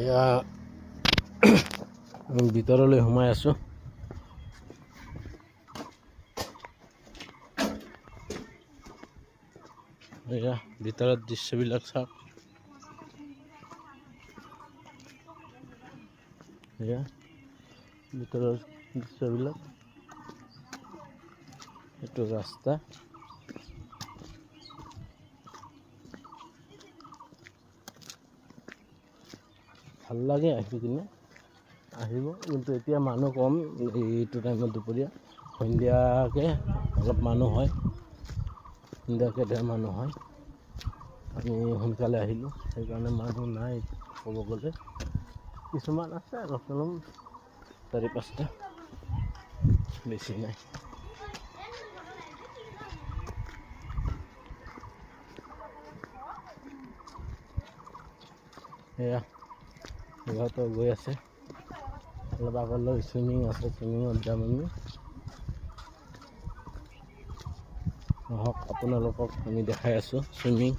এয়া ভিতৰলৈ সোমাই আছোঁ। এয়া ভিতৰত দৃশ্যবিলাক চাওক। এয়া ভিতৰৰ দৃশ্যবিলাক, এইটো ৰাস্তা। ভাল লাগে আহি কিনে, আহিব। কিন্তু এতিয়া মানুহ কম, এইটো টাইমত দুপৰীয়া। সন্ধিয়াকৈ অলপ মানুহ হয়, সন্ধিয়াকৈ ঢেৰ মানুহ হয়। আমি সোনকালে আহিলোঁ, সেইকাৰণে মানুহ নাই ক'ব গ'লে। কিছুমান আছে অলপ চলপ, 4-5টা, বেছি নাই। এয়া সিহঁতো গৈ আছে, অলপ আগলৈ চুইমিং আছে, চুইমিঙত যাম আমি। আহক আপোনালোকক আমি দেখাই আছোঁ চুইমিং।